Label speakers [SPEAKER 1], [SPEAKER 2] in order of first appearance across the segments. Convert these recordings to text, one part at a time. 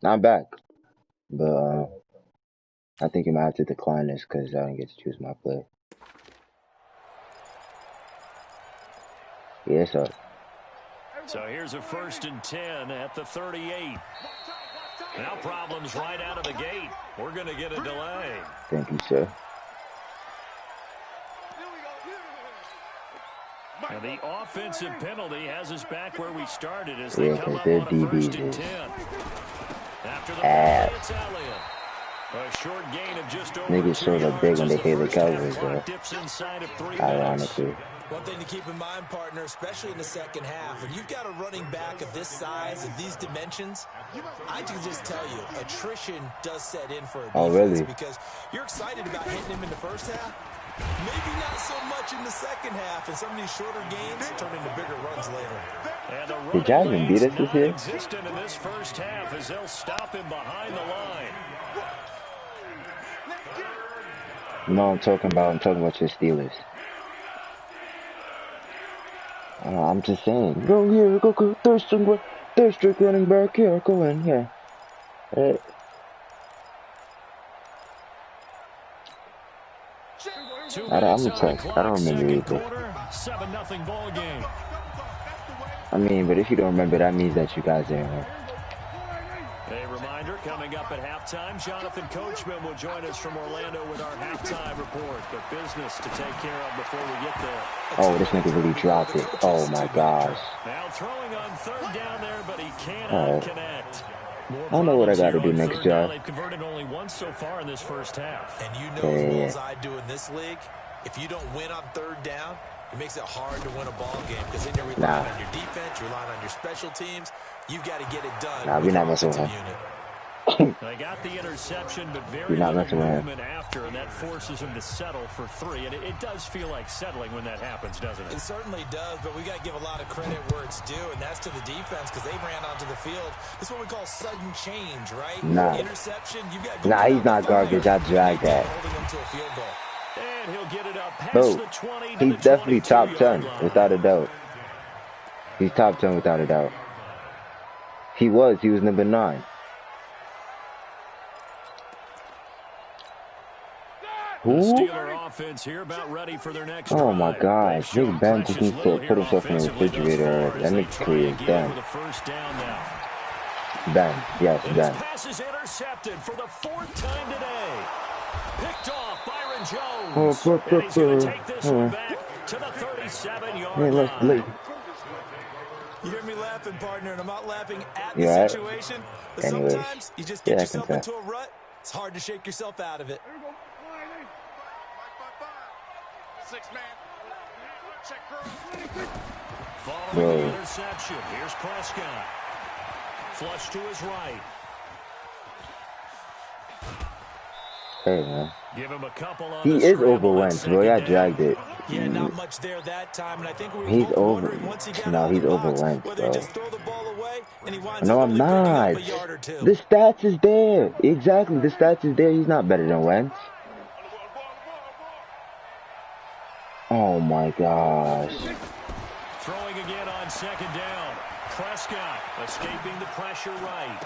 [SPEAKER 1] I'm back, but I think you might have to decline this because I didn't get to choose my play. Yeah, so.
[SPEAKER 2] So here's a 1st and 10 at the 38. Now problems right out of the gate. We're going to get a delay.
[SPEAKER 1] Thank you, sir.
[SPEAKER 2] And the offensive penalty has us back where we started as they come up on a 1st and 10. After the penalty, it's Elliott. A short gain of just over
[SPEAKER 1] Niggas so look big when they play the Cowboys, though. Ironically.
[SPEAKER 3] One thing to keep in mind, partner, especially in the second half, when you've got a running back of this size and these dimensions, I can just tell you, attrition does set in for a defense because you're excited about hitting him in the first half. Maybe not so much in the second half, and some of these shorter gains turn into bigger runs later.
[SPEAKER 1] Did Jasmine beat us this year?
[SPEAKER 2] In this first half as they'll stop him behind the line.
[SPEAKER 1] No, I'm talking about your Steelers. I'm just saying. Go here, go. Third string running back here. Go in here. Right. I'm obsessed. I don't remember either.
[SPEAKER 2] 7-0 ball game.
[SPEAKER 1] I mean, but if you don't remember, that means that you guys are.
[SPEAKER 2] A reminder, coming up at halftime, Jonathan Coachman will join us from Orlando with our halftime report. The business to take care of before we get there.
[SPEAKER 1] Oh, this nigga really dropped it. Oh, my gosh.
[SPEAKER 2] Now throwing on 3rd down there, but he cannot connect.
[SPEAKER 1] I don't know what I got to do next drive.
[SPEAKER 2] They've converted only once so far in this first half.
[SPEAKER 3] And you know as well as I do in this league, if you don't win on 3rd down, it makes it hard to win a ball game because then you're relying on your defense, you're relying on your special teams. You've got to get it done.
[SPEAKER 1] Nah, we're not messing with him.
[SPEAKER 2] They got the interception, but very little movement after, and that forces him to settle for 3. And it does feel like settling when that happens, doesn't it?
[SPEAKER 3] It certainly does, but we got to give a lot of credit where it's due, and that's to the defense because they ran onto the field. It's what we call sudden change, right?
[SPEAKER 1] Nah.
[SPEAKER 3] Interception, you got.
[SPEAKER 1] Nah, he's not garbage. I dragged that.
[SPEAKER 3] Holding him to a field goal.
[SPEAKER 2] And he'll get it up past
[SPEAKER 1] Bro,
[SPEAKER 2] the 20
[SPEAKER 1] he's definitely top 10 without a doubt. He's top 10 without a doubt. He was number 9. Who? Oh my gosh, Big Ben just needs to put himself in the refrigerator. That nigga's clear as Ben. Ben, yes, Ben.
[SPEAKER 2] Pass is intercepted for the 4th time today. Picked off Byron Jones. And he's going to take this one back to the 37-yard line.
[SPEAKER 3] You hear me laughing, partner, and I'm not laughing at the situation. But sometimes you just get yourself into a rut. It's hard to shake yourself out of it.
[SPEAKER 2] Following the interception, here's Prescott. Flush to his right.
[SPEAKER 1] Hey, man.
[SPEAKER 2] Give him a couple on
[SPEAKER 1] he is over Wentz, bro. I dragged it.
[SPEAKER 3] Yeah, not much there that time, and I think
[SPEAKER 1] he's over. No, he's over Wentz, bro. No, I'm not. The stats is there. Exactly, the stats is there. He's not better than Wentz. Oh my gosh.
[SPEAKER 2] Throwing again on 2nd down. Prescott escaping the pressure right.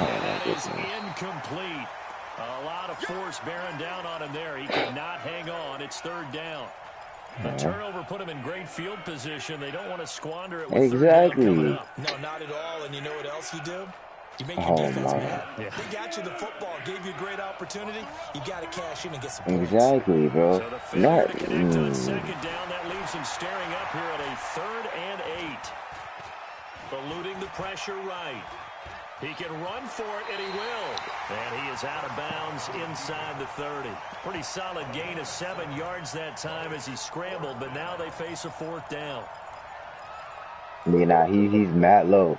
[SPEAKER 1] Oh,
[SPEAKER 2] and that is incomplete. A lot of force bearing down on him there. He could not hang on. It's 3rd down. The turnover put him in great field position. They don't want to squander it with 3rd down coming up.
[SPEAKER 3] No, not at all. And you know what else you do? You make your defense mad. Yeah. They got you the football, gave you a great opportunity. You got to cash in and get some points.
[SPEAKER 1] Exactly, bro.
[SPEAKER 2] So the failure to connect on 2nd down, that leaves him staring up here at a 3rd and 8. Eluding the pressure right. He can run for it, and he will. And he is out of bounds inside the 30. Pretty solid gain of 7 yards that time as he scrambled, but now they face a 4th down.
[SPEAKER 1] Yeah, nah, he's mad low.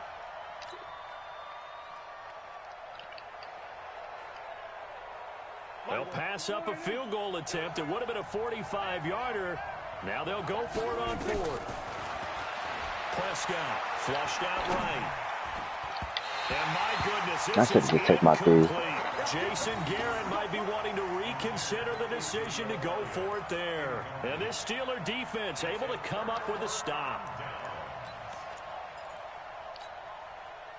[SPEAKER 2] They'll pass up a field goal attempt. It would have been a 45-yarder. Now they'll go for it on 4th. Prescott flushed out right. And my goodness, this is incomplete. Jason Garrett might be wanting to reconsider the decision to go for it there. And this Steeler defense able to come up with a stop.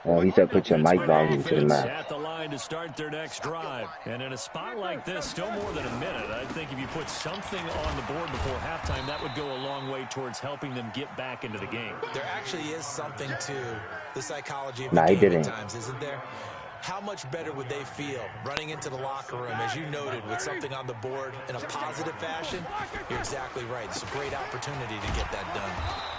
[SPEAKER 1] He said put your mic volume to the max.
[SPEAKER 2] At the line to start their next drive. And in a spot like this, still more than a minute, I think if you put something on the board before halftime, that would go a long way towards helping them get back into the game.
[SPEAKER 3] There actually is something to the psychology of
[SPEAKER 1] the game
[SPEAKER 3] at times, isn't there? How much better would they feel running into the locker room, as you noted, with something on the board in a positive fashion? You're exactly right. It's a great opportunity to get that done.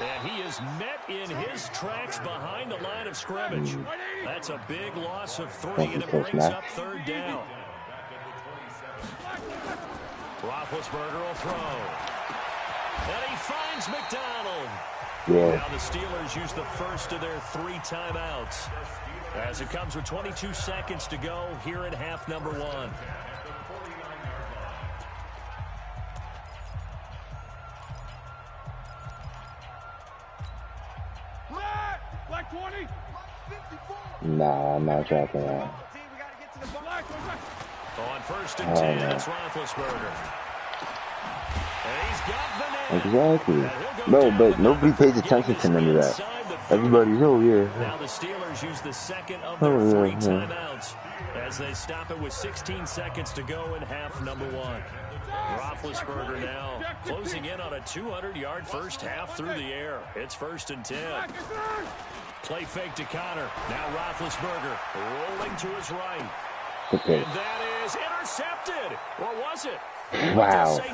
[SPEAKER 2] And he is met in his tracks behind the line of scrimmage. That's a big loss of 3, and it brings up 3rd down. Roethlisberger will throw. And he finds McDonald.
[SPEAKER 1] Yeah.
[SPEAKER 2] Now the Steelers use the first of their 3 timeouts, as it comes with 22 seconds to go here in half number 1.
[SPEAKER 1] Nah, I'm not tracking that.
[SPEAKER 2] On 1st and 10, it's Roethlisberger. And he's got the nail.
[SPEAKER 1] Exactly. No, but nobody pays attention to none of that. Everybody's, oh, yeah.
[SPEAKER 2] Now the Steelers use the second of their 3 timeouts as they stop it with 16 seconds to go in half number 1. Roethlisberger now closing in on a 200-yard first half through the air. It's 1st and 10. Play fake to Connor. Now Roethlisberger rolling to his right.
[SPEAKER 1] Okay.
[SPEAKER 2] And that is intercepted. Or was it?
[SPEAKER 1] Wow.
[SPEAKER 2] Say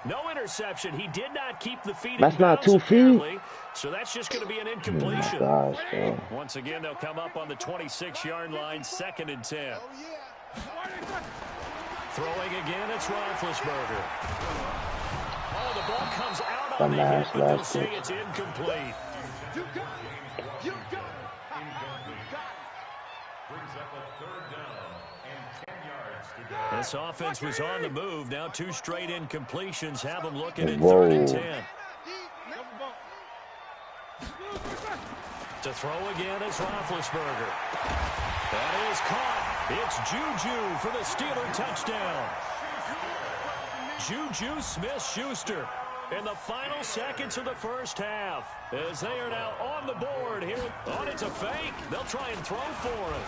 [SPEAKER 2] no interception. He did not keep the feet.
[SPEAKER 1] That's not 2 feet.
[SPEAKER 2] So that's just going to be an incompletion.
[SPEAKER 1] Oh my gosh,
[SPEAKER 2] once again, they'll come up on the 26-yard line, 2nd and 10. Throwing again, it's Roethlisberger. Oh, the ball comes out on the hit, but they'll say it's incomplete. This offense was on the move. Now 2 straight incompletions have them looking at 3rd and 10. To throw again is Roethlisberger. That is caught. It's Juju for the Steeler touchdown. Juju Smith-Schuster in the final seconds of the first half, as they are now on the board here. Oh, it's a fake. They'll try and throw for him.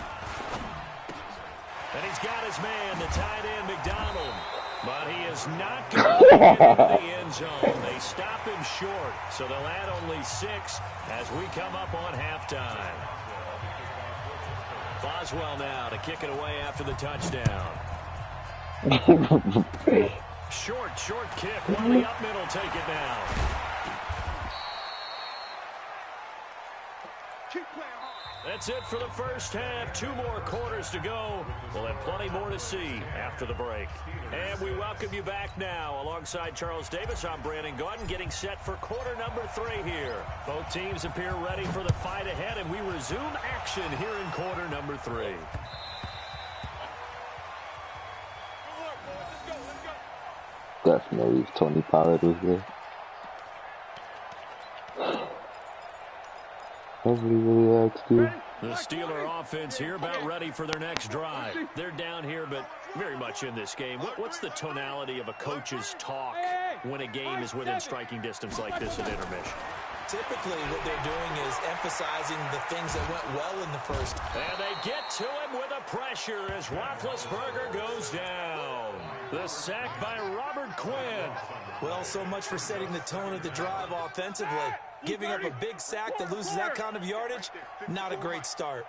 [SPEAKER 2] And he's got his man, the tight end, McDonald. But he is not going to get into the end zone. They stop him short, so they'll add only 6 as we come up on halftime. Boswell now to kick it away after the touchdown. Short kick. While the up middle take it now. That's it for the first half. 2 more quarters to go. We'll have plenty more to see after the break. And we welcome you back now. Alongside Charles Davis, I'm Brandon Gordon, getting set for quarter number 3 here. Both teams appear ready for the fight ahead, and we resume action here in quarter number 3.
[SPEAKER 1] Definitely, if Tony Pollard was there. Nobody really likes you.
[SPEAKER 2] The Steeler offense here about ready for their next drive. They're down here, but very much in this game. What's the tonality of a coach's talk when a game is within striking distance like this at intermission?
[SPEAKER 3] Typically, what they're doing is emphasizing the things that went well in the first.
[SPEAKER 2] And they get to him with a pressure as Roethlisberger goes down. The sack by Robert Quinn.
[SPEAKER 3] Well, so much for setting the tone of the drive offensively. Giving up a big sack that loses that kind of yardage, not a great start.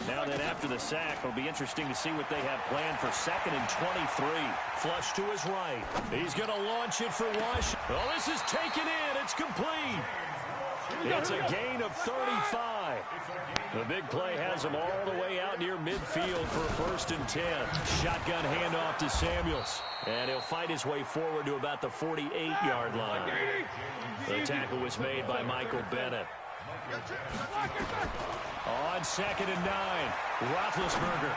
[SPEAKER 2] Now then, after the sack, it'll be interesting to see what they have planned for 2nd and 23. Flush to his right. He's going to launch it for Washington. Oh, this is taken in. It's complete. It's a gain of 35. The big play has him all the way out near midfield for a 1st and 10. Shotgun handoff to Samuels. And he'll fight his way forward to about the 48-yard line. The tackle was made by Michael Bennett. On 2nd and 9, Roethlisberger.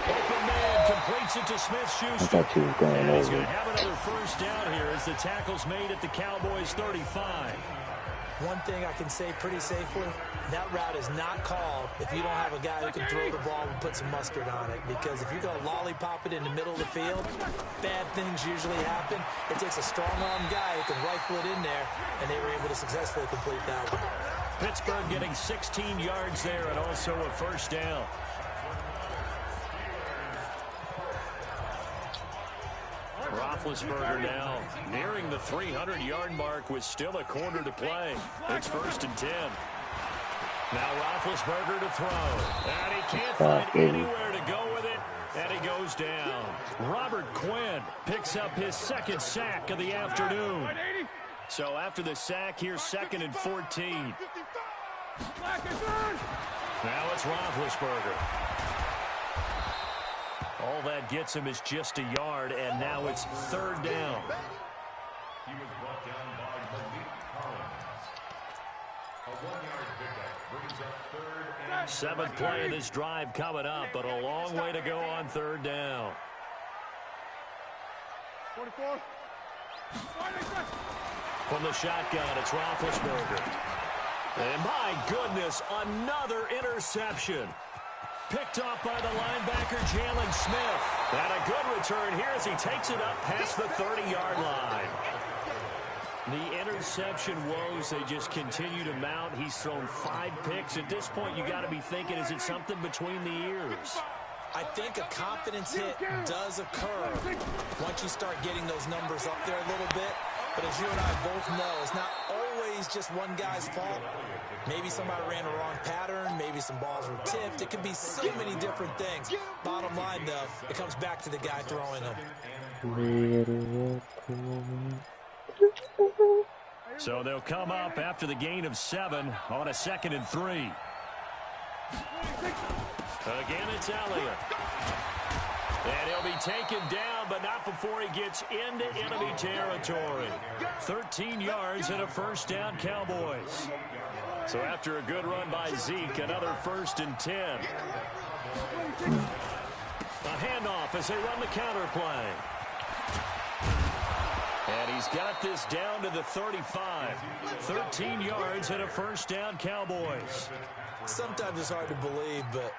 [SPEAKER 2] Open man completes it to Smith-Schuster. And he's going to have another 1st down here as the tackle's made at the Cowboys' 35.
[SPEAKER 3] One thing I can say pretty safely, that route is not called if you don't have a guy who can throw the ball and put some mustard on it. Because if you're going to lollipop it in the middle of the field, bad things usually happen. It takes a strong-arm guy who can rifle it in there, and they were able to successfully complete that one.
[SPEAKER 2] Pittsburgh getting 16 yards there and also a first down. Roethlisberger now nearing the 300-yard mark with still a quarter to play. It's 1st and 10. Now Roethlisberger to throw. And he can't find anywhere to go with it. And he goes down. Robert Quinn picks up his 2nd sack of the afternoon. So after the sack, here's 2nd and 14. Now it's Roethlisberger. All that gets him is just a yard, and now it's 3rd down.
[SPEAKER 4] He was brought down by Malik Collins. A 1-yard pickup brings up 3rd and
[SPEAKER 2] 7th play of this drive coming up, but a long way to go on 3rd down.
[SPEAKER 5] 44.
[SPEAKER 2] From the shotgun, it's Roethlisberger. And my goodness, another interception. Picked off by the linebacker, Jalen Smith. And a good return here as he takes it up past the 30-yard line. The interception woes, they just continue to mount. He's thrown 5 picks. At this point, you got to be thinking, is it something between the ears?
[SPEAKER 3] I think a confidence hit does occur once you start getting those numbers up there a little bit. But as you and I both know, it's not always just one guy's fault. Maybe somebody ran a wrong pattern. Maybe some balls were tipped. It could be so many different things. Bottom line, though, it comes back to the guy throwing them.
[SPEAKER 2] So they'll come up after the gain of 7 on a 2nd and 3. Again, it's Elliott. And he'll be taken down, but not before he gets into enemy territory. 13 yards and a first down, Cowboys. So after a good run by Zeke, another 1st and 10. A handoff as they run the counter play. And he's got this down to the 35. 13 yards and a first down, Cowboys.
[SPEAKER 3] Sometimes it's hard to believe, but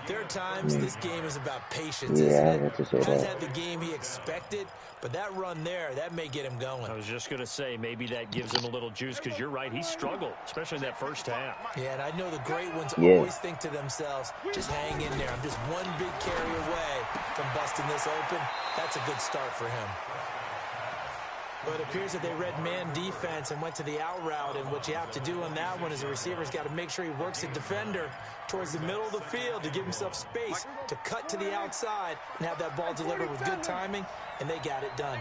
[SPEAKER 3] there are times this game is about patience, isn't it? Hasn't had the game he expected, but that run there, that may get him going.
[SPEAKER 2] I was just going to say, maybe that gives him a little juice, because you're right, he struggled, especially in that first half.
[SPEAKER 3] Yeah, and I know the great ones always think to themselves, just hang in there. I'm just one big carry away from busting this open. That's a good start for him. But it appears that they read man defense and went to the out route, and what you have to do on that one is the receiver's got to make sure he works the defender towards the middle of the field to give himself space to cut to the outside and have that ball delivered with good timing, and they got it done.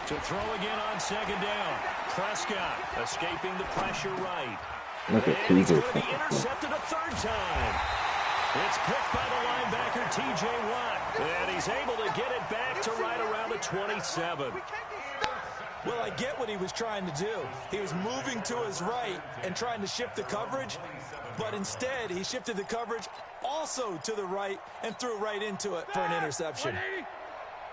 [SPEAKER 2] To throw again on 2nd down. Prescott escaping the pressure right. And he's going to be intercepted a 3rd time. It's picked by the linebacker, T.J. Watt. And he's able to get it back to right around the 27.
[SPEAKER 3] Well, I get what he was trying to do. He was moving to his right and trying to shift the coverage, but instead he shifted the coverage also to the right and threw right into it for an interception.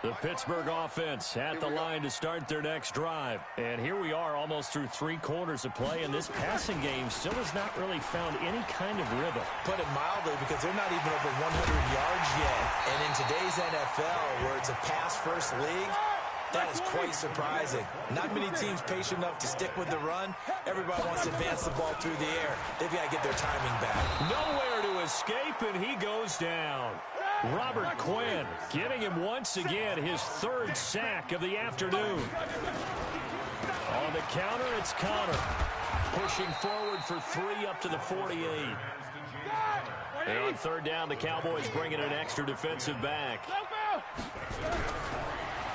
[SPEAKER 2] The Pittsburgh offense at the line to start their next drive. And here we are almost through 3 quarters of play, and this passing game still has not really found any kind of rhythm.
[SPEAKER 3] Put it mildly, because they're not even over 100 yards yet. And in today's NFL, where it's a pass-first league, that is quite surprising. Not many teams patient enough to stick with the run. Everybody wants to advance the ball through the air. They've got to get their timing back.
[SPEAKER 2] Nowhere to escape, and he goes down. Robert Quinn getting him once again his 3rd sack of the afternoon. On the counter, it's Connor. Pushing forward for 3 up to the 48. And on 3rd down, the Cowboys bringing an extra defensive back.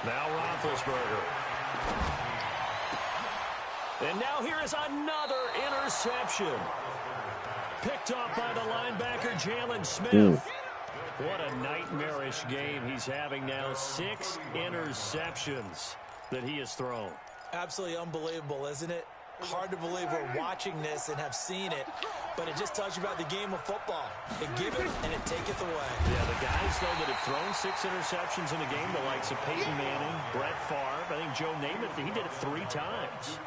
[SPEAKER 2] Now Roethlisberger. And now here is another interception. Picked off by the linebacker, Jalen Smith. What a nightmarish game he's having now. 6 interceptions that he has thrown.
[SPEAKER 3] Absolutely unbelievable, isn't it? Hard to believe we're watching this and have seen it, but it just tells you about the game of football. It giveth and it taketh away.
[SPEAKER 2] Yeah, the guys, though, that have thrown 6 interceptions in a game, the likes of Peyton Manning, Brett Favre, I think Joe Namath, he did it 3 times.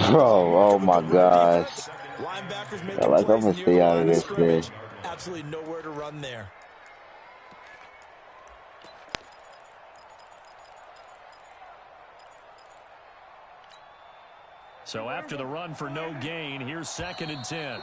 [SPEAKER 1] Bro, oh my gosh.
[SPEAKER 3] Linebackers make
[SPEAKER 1] I'm gonna stay out of this thing.
[SPEAKER 3] Absolutely nowhere to run there.
[SPEAKER 2] So after the run for no gain, here's 2nd and 10.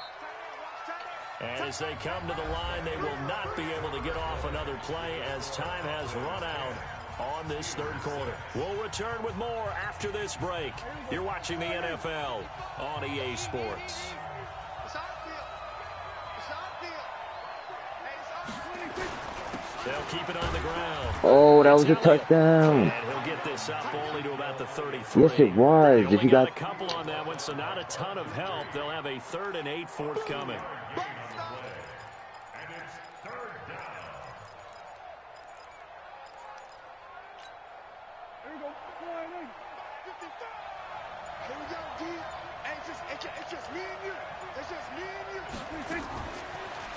[SPEAKER 2] And as they come to the line, they will not be able to get off another play as time has run out on this 3rd quarter. We'll return with more after this break. You're watching the NFL on EA Sports. They'll keep it on the ground.
[SPEAKER 1] Oh, that was a touchdown.
[SPEAKER 2] And he'll get this up only to about the 33.
[SPEAKER 1] Yes, it was.
[SPEAKER 2] They
[SPEAKER 1] if you got
[SPEAKER 2] a couple on that one, so not a ton of help. They'll have a 3rd and 8 forthcoming.
[SPEAKER 4] And it's 3rd down.
[SPEAKER 5] Here we go. Here we go, D. It's just me and you. It's just me and you.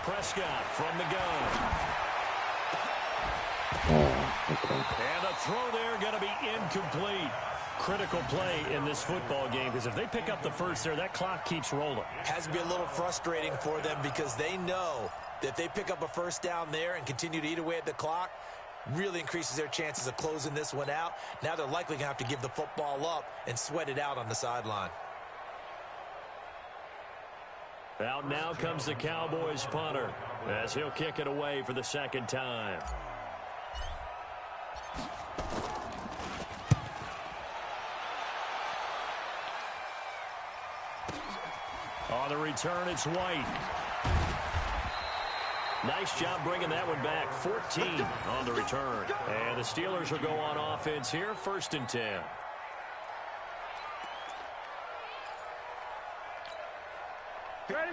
[SPEAKER 2] Prescott from the gun.
[SPEAKER 1] okay.
[SPEAKER 2] And the throw there going to be incomplete. Critical play in this football game because if they pick up the first there, that clock keeps rolling.
[SPEAKER 3] Has to be a little frustrating for them because they know that if they pick up a first down there and continue to eat away at the clock, really increases their chances of closing this one out. Now they're likely going to have to give the football up and sweat it out on the sideline.
[SPEAKER 2] Out now comes the Cowboys punter as he'll kick it away for the 2nd time. On the return, it's White. Nice job bringing that one back. 14 on the return. And the Steelers will go on offense here, 1st and 10.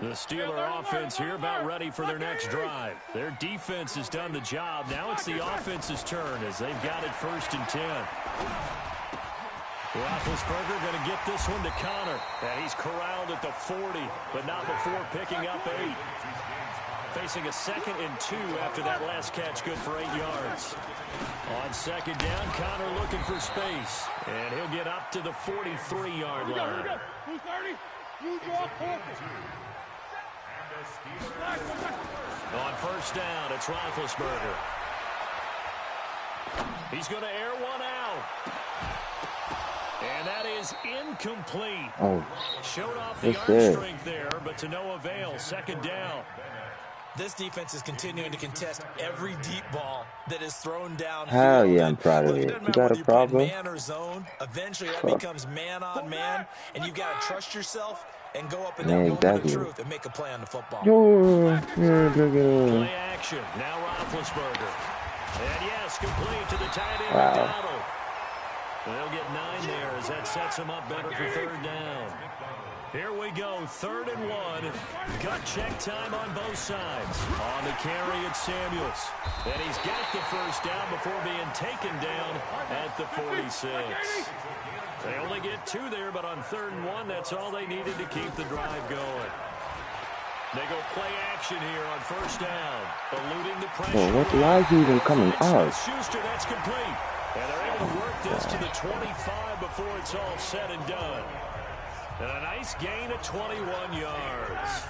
[SPEAKER 2] The Steeler offense here about ready for their next drive. Their defense has done the job. Now it's the offense's turn as they've got it 1st and 10. Roethlisberger going to get this one to Connor. And he's corralled at the 40, but not before picking up 8. Facing a 2nd and 2 after that last catch, good for 8 yards. On 2nd down, Connor looking for space. And he'll get up to the 43-yard line. On 1st down, it's Roethlisberger. He's going to air one out. And that is incomplete.
[SPEAKER 1] Oh,
[SPEAKER 2] showed off the arm strength there, but to no avail. 2nd down.
[SPEAKER 3] This defense is continuing to contest every deep ball that is thrown down.
[SPEAKER 1] Hell yeah, I'm proud of it. You got a problem?
[SPEAKER 3] Man or zone, eventually that becomes man on man, and you've got to trust yourself and go up in that moment of truth and make a play on the football.
[SPEAKER 2] Play action. Now Roethlisberger. And yes, complete to the tight end. Donald. They'll get 9 there as that sets them up better for 3rd down. Here we go, 3rd and 1. Gut check time on both sides. On the carry, it's Samuels. And he's got the 1st down before being taken down at the 46. They only get 2 there, but on 3rd and 1, that's all they needed to keep the drive going. They go play action here on 1st down. Eluding the pressure.
[SPEAKER 1] Oh, why is he even coming out?
[SPEAKER 2] Schuster, that's complete. And they're able to work this to the 25 before it's all said and done. And a nice gain of 21 yards.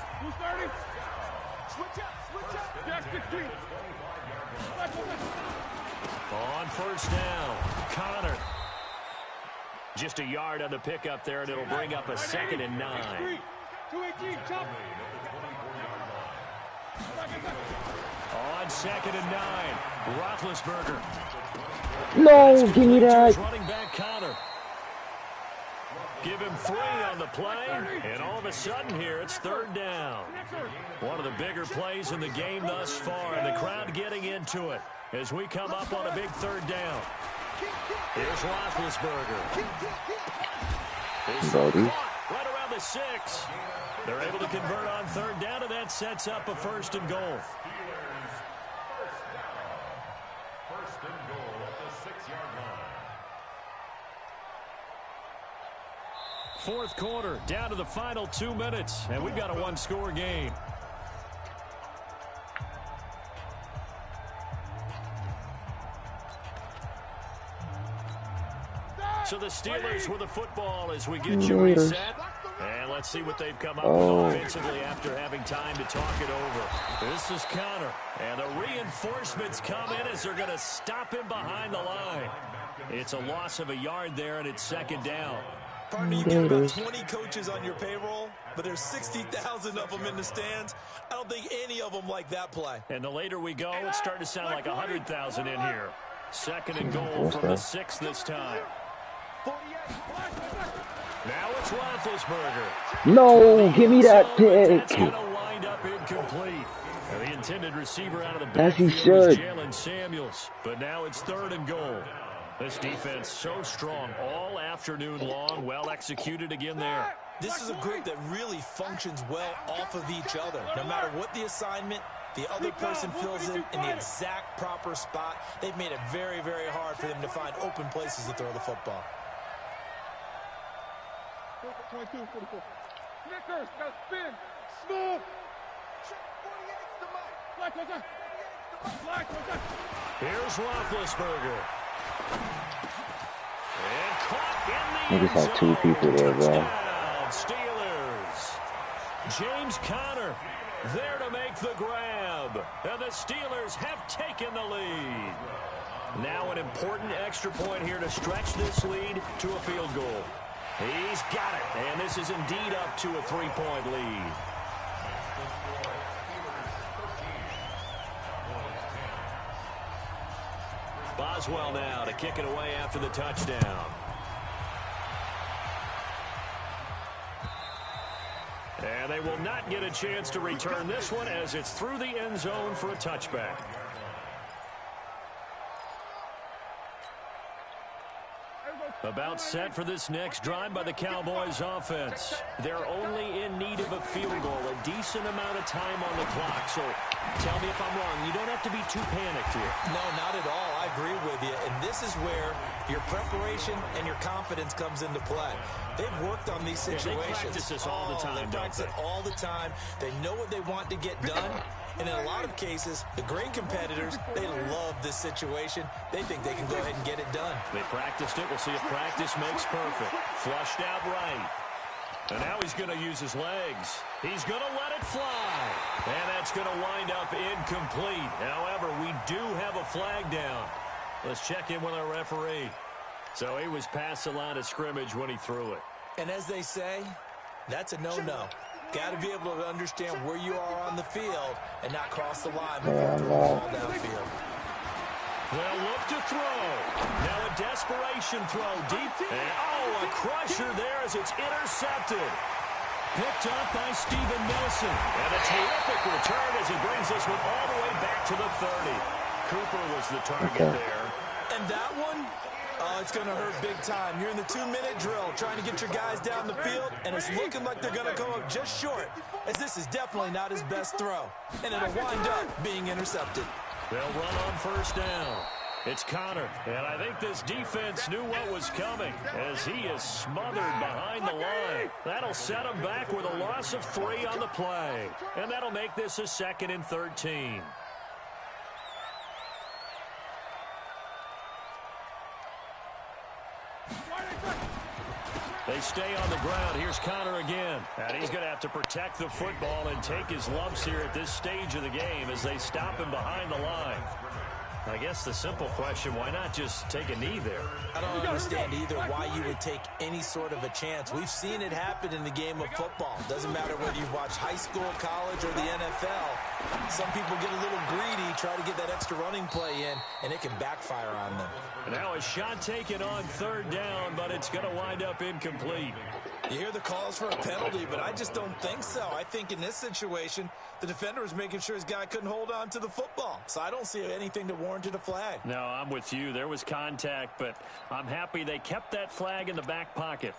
[SPEAKER 2] On 1st down, Connor. Just a yard on the pickup there, and it'll bring up a 2nd and 9. On 2nd and 9, Roethlisberger.
[SPEAKER 1] No, give me that.
[SPEAKER 2] Running back Connor. Give him 3 on the play, and all of a sudden here, it's 3rd down. One of the bigger plays in the game thus far, and the crowd getting into it as we come up on a big 3rd down. Here's Roethlisberger. Right around the 6. They're able to convert on 3rd down, and that sets up a 1st and goal.
[SPEAKER 4] 1st and goal at the 6-yard line.
[SPEAKER 2] 4th quarter, down to the final 2 minutes, and we've got a 1-score game. So the Steelers with the football as we get you reset. And let's see what they've come up with offensively after having time to talk it over. This is Connor. And the reinforcements come in as they're going to stop him behind the line. It's a loss of a yard there, and it's 2nd down.
[SPEAKER 3] Partner, you got about 20 coaches on your payroll, but there's 60,000 of them in the stands. I don't think any of them like that play.
[SPEAKER 2] And the later we go, it's starting to sound like 100,000 in here. Second and goal from the 6 this time. Now it's Roethlisberger.
[SPEAKER 1] No, give me that pick.
[SPEAKER 2] That's going to wind up incomplete. And the intended receiver out of the
[SPEAKER 1] As
[SPEAKER 2] backfield
[SPEAKER 1] he should.
[SPEAKER 2] is Jalen Samuels. But now it's third and goal. This defense so strong all afternoon long. Well executed again there.
[SPEAKER 3] This is a group that really functions well off of each other. No matter what the assignment, the other person fills in the exact proper spot. They've made it very, very hard for them to find open places to throw the football.
[SPEAKER 5] 22, 44. Snickers, got spin. Smooth.
[SPEAKER 2] Here's Roethlisberger. And caught in the
[SPEAKER 1] Niggas had 2 people there, bro.
[SPEAKER 2] Steelers. James Conner there to make the grab. And the Steelers have taken the lead. Now an important extra point here to stretch this lead to a field goal. He's got it. And this is indeed up to a 3-point lead. Boswell now to kick it away after the touchdown. And they will not get a chance to return this one as it's through the end zone for a touchback. About set for this next drive by the Cowboys offense. They're only in need of a field goal, a decent amount of time on the clock. So tell me if I'm wrong. You don't have to be too panicked here.
[SPEAKER 3] No, not at all. I agree with you. And this is where your preparation and your confidence comes into play. They've worked on these situations.
[SPEAKER 2] They practice this all the time,
[SPEAKER 3] They practice it all the time. They know what they want to get done. And in a lot of cases, the great competitors, they love this situation. They think they can go ahead and get it done.
[SPEAKER 2] They practiced it. We'll see if practice makes perfect. Flushed out right. And now he's going to use his legs. He's going to let it fly. And that's going to wind up incomplete. However, we do have a flag down. Let's check in with our referee. So he was past the line of scrimmage when he threw it.
[SPEAKER 3] And as they say, that's a no-no. Got to be able to understand where you are on the field and not cross the line before you throw the ball downfield.
[SPEAKER 2] They'll look to throw. Now a desperation throw deep. And, a crusher there as it's intercepted. Picked up by Steven Nelson. And a terrific return as he brings this one all the way back to the 30. Cooper was the target there.
[SPEAKER 3] And that one, it's going to hurt big time. You're in the 2-minute drill trying to get your guys down the field, and it's looking like they're going to come up just short, as this is definitely not his best throw. And it'll wind up being intercepted.
[SPEAKER 2] They'll run on first down. It's Conner, and I think this defense knew what was coming as he is smothered behind the line. That'll set him back with a loss of 3 on the play, and that'll make this a 2nd and 13. They stay on the ground. Here's Conner again. And he's going to have to protect the football and take his lumps here at this stage of the game as they stop him behind the line. I guess the simple question, why not just take a knee there?
[SPEAKER 3] I don't understand either why you would take any sort of a chance. We've seen it happen in the game of football. Doesn't matter whether you've watched high school, college, or the NFL. Some people get a little greedy, try to get that extra running play in, and it can backfire on them.
[SPEAKER 2] Now a shot taken on 3rd down, but it's going to wind up incomplete.
[SPEAKER 3] You hear the calls for a penalty, but I just don't think so. I think in this situation, the defender was making sure his guy couldn't hold on to the football. So I don't see anything that warranted a flag.
[SPEAKER 2] No, I'm with you. There was contact, but I'm happy they kept that flag in the back pocket.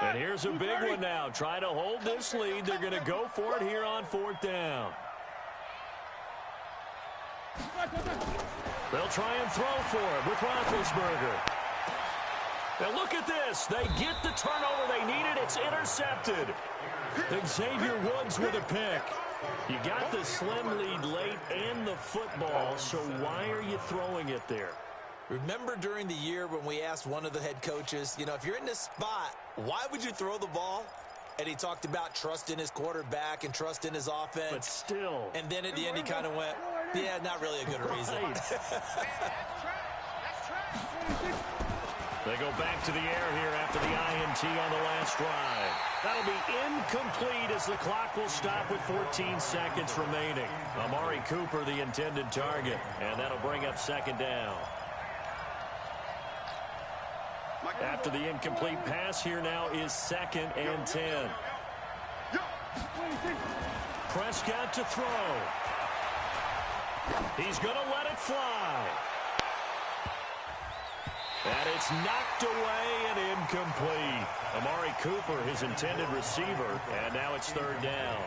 [SPEAKER 2] And here's a big one now. Try to hold this lead. They're going to go for it here on 4th down. They'll try and throw for it with Roethlisberger. Now look at this. They get the turnover they needed. It's intercepted. Xavier Woods with a pick. You got the slim lead late and the football, so why are you throwing it there?
[SPEAKER 3] Remember during the year when we asked one of the head coaches, if you're in this spot, why would you throw the ball? And he talked about trust in his quarterback and trust in his offense.
[SPEAKER 2] But still.
[SPEAKER 3] And then at the end he kind of went, yeah, not really a good reason.
[SPEAKER 2] They go back to the air here after the INT on the last drive. That'll be incomplete as the clock will stop with 14 seconds remaining. Amari Cooper, the intended target, and that'll bring up second down. After the incomplete pass, here now is 2nd and 10. Prescott to throw. He's going to let it fly. And it's knocked away and incomplete. Amari Cooper, his intended receiver, and now it's 3rd down.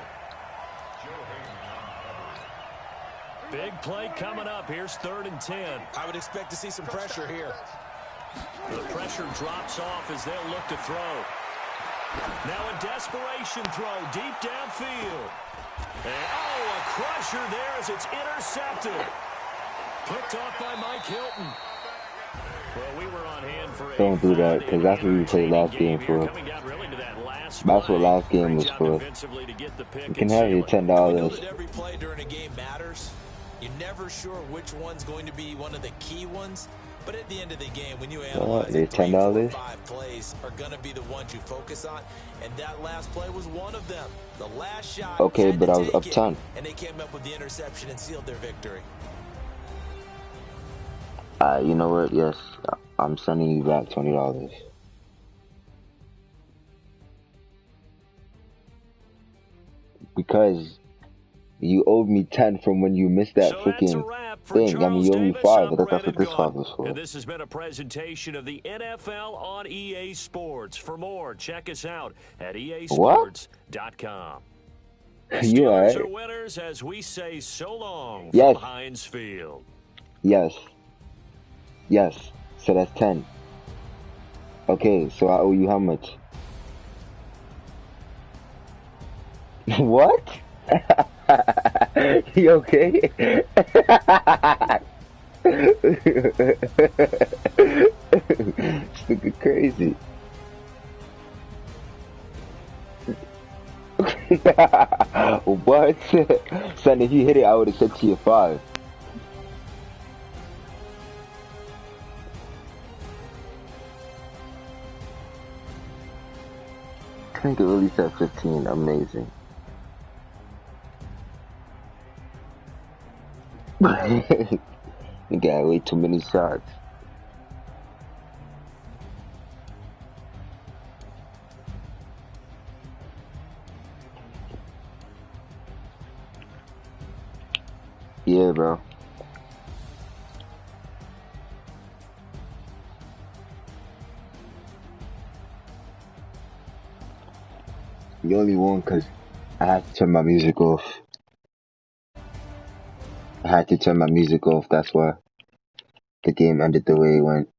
[SPEAKER 2] Big play coming up. Here's 3rd and 10.
[SPEAKER 3] I would expect to see some pressure here.
[SPEAKER 2] The pressure drops off as they'll look to throw. Now a desperation throw deep downfield. And, a crusher there as it's intercepted. Picked off by Mike Hilton. Well, we were on hand for
[SPEAKER 1] Don't do that, because that's what we played last game for. That's what last game was for. You can have your $10.
[SPEAKER 3] Every play during a game matters. You're never sure which one's going to be one of the key ones. But at the end of the game, when you analyze it, 3, 4, 5 plays are going to be the ones you focus on. And that last play was one of them. The last shot.
[SPEAKER 1] Okay, but I was up 10.
[SPEAKER 3] And they came up with the interception and sealed their victory.
[SPEAKER 1] You know what? Yes, I'm sending you back $20. Because you owed me 10 from when you missed that freaking thing. I mean, you owe me 5. I thought that's what this 5 was for.
[SPEAKER 2] And this has been a presentation of the NFL on EA Sports. For more, check us out at easports.com.
[SPEAKER 1] You alright?
[SPEAKER 2] Steelers are winners as we say so long
[SPEAKER 1] yes.
[SPEAKER 2] from Heinz Field.
[SPEAKER 1] Yes. Yes. So that's 10. Okay, so I owe you how much? What? You okay? It's looking crazy. What? Son, if you hit it, I would have said to you 5. I think it really said 15. Amazing. You got way too many shots. Yeah, bro. You only won because I had to turn my music off. I had to turn my music off, that's why the game ended the way it went.